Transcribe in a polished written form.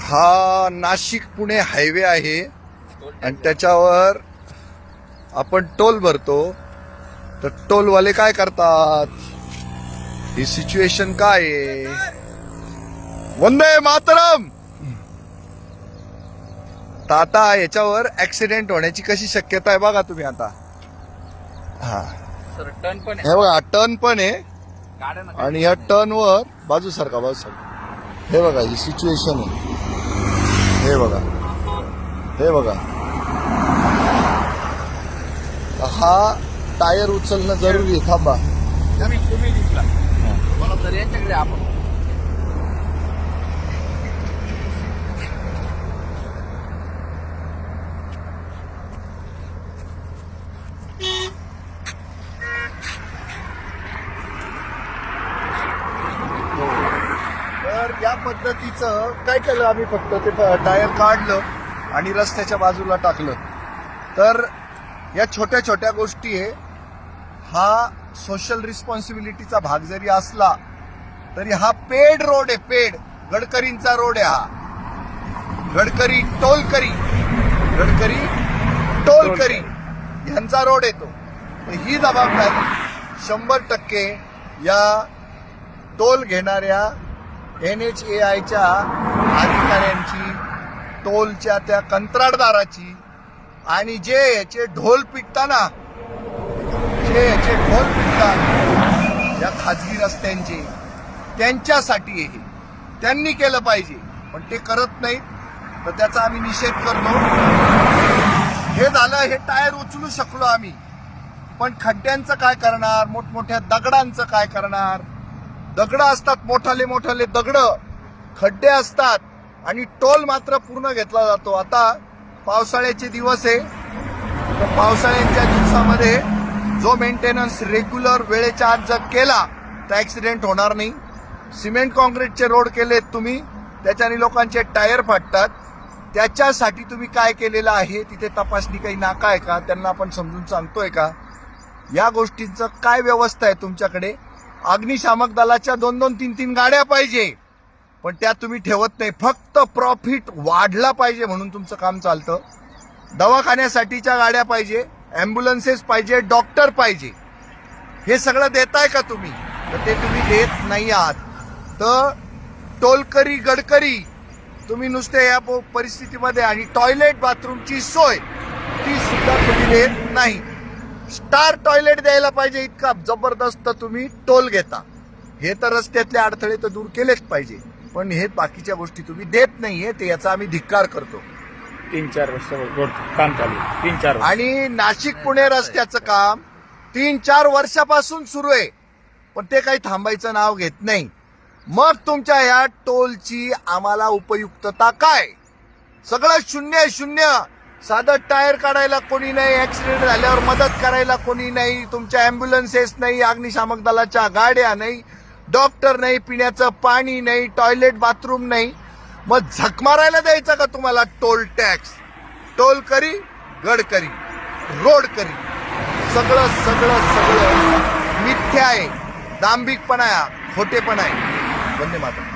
हा नाशिक पुणे हायवे आहे आणि त्याच्यावर आपण टोल भरतो. तर टोलवाले काय करतात, ही सिच्युएशन काय आहे? वंदे मातरम. तर आता याच्यावर ऍक्सिडेंट होण्याची कशी शक्यता आहे बघा तुम्ही आता. हा सर टर्न पण हे बघा, टर्न पण आहे आहे आणि ह्या टर्नवर बाजू सारखा हे बघा ही सिच्युएशन आहे. हे बघा, हे बघा, हा टायर उचलणं जरुरी आहे. थांबा, तुम्ही दिसला मला तर यांच्याकडे आपण तर या पद्धतीचं काय केलं आम्ही, फक्त ते टायर काढलं आणि रस्त्याच्या बाजूला टाकलं. तर या छोट्या छोट्या गोष्टी आहे. हा सोशल रिस्पॉन्सिबिलिटीचा भाग जरी असला तरी हा पेड रोड आहे, पेड गडकरींचा रोड आहे हा. गडकरी टोलकरी यांचा रोड येतो. तर ही जबाबदारी 100% या टोल घेणाऱ्या NHAIच्या अधिकाऱ्यांची, टोलच्या त्या कंत्राटदाराची, आणि जे याचे ढोल पिटताना या खाजगी रस्त्यांचे, त्यांच्यासाठी हे त्यांनी केलं पाहिजे. पण ते करत नाहीत, तर त्याचा आम्ही निषेध करतो. हे झालं, हे टायर उचलू शकलो आम्ही, पण खड्ड्यांचं काय करणार, मोठमोठ्या दगडांचं काय करणार? दगड असतात, मोठाले दगड, खड्डे असतात आणि टोल मात्र पूर्ण घेतला जातो. आता पावसाळ्याचे दिवस आहे, तर पावसाळ्याच्या दिवसामध्ये जो मेंटेनन्स रेग्युलर वेळेच्या आत जर केला तर ऍक्सिडेंट होणार नाही. सिमेंट कॉन्क्रीटचे रोड केलेत तुम्ही, त्याच्याने लोकांचे टायर फाटतात. त्याच्यासाठी तुम्ही काय केलेलं आहे, तिथे तपासणी काही नाका आहे का, त्यांना आपण समजून सांगतोय का? या गोष्टींचं काय व्यवस्था आहे तुमच्याकडे? अग्निशामक दलाच्या 2-2, 3-3 गाड्या पाहिजे, पण त्या तुम्ही ठेवत नाही. फक्त प्रॉफिट वाढला पाहिजे म्हणून तुमचं काम चालतं. दवाखान्यासाठीच्या गाड्या पाहिजे, अँब्युलन्सेस पाहिजे, डॉक्टर पाहिजे. हे सगळं देताय का तुम्ही? तर ते तुम्ही देत नाही आहात. तर टोलकरी गडकरी तुम्ही नुसते या परिस्थितीमध्ये, आणि टॉयलेट बाथरूमची सोय ती सुद्धा तुम्ही देत नाही. स्टार टॉयलेट द्यायला पाहिजे, इतका जबरदस्त तुम्ही टोल घेता. हे तर रस्त्यातले अडथळे तर दूर केलेच पाहिजे, पण हे बाकीच्या गोष्टी तुम्ही देत नाहीये, ते याचा आम्ही धिक्कार करतो. 3-4 वर्ष काम चालू, 3-4 आणि नाशिक पुणे रस्त्याचं काम 3-4 वर्षापासून सुरू आहे, पण ते काही थांबायचं नाव घेत नाही. मग तुमच्या या टोलची आम्हाला उपयुक्तता काय? सगळं शून्य. साधं टायर काढायला कोणी नाही, ऍक्सिडेंट झाल्यावर मदत करायला कोणी नाही, तुमच्या अँब्युलन्सेस नाही, अग्निशामक दलाच्या गाड्या नाही, डॉक्टर नाही, पिण्याचं पाणी नाही, टॉयलेट बाथरूम नाही. मग झक मारायला द्यायचा का तुम्हाला टोल टॅक्स? टोलकरी गडकरी रोडकरी सगळं मिथ्या आहे, दांभिकपणा आहे, खोटेपणा आहे. वंदे मातरम.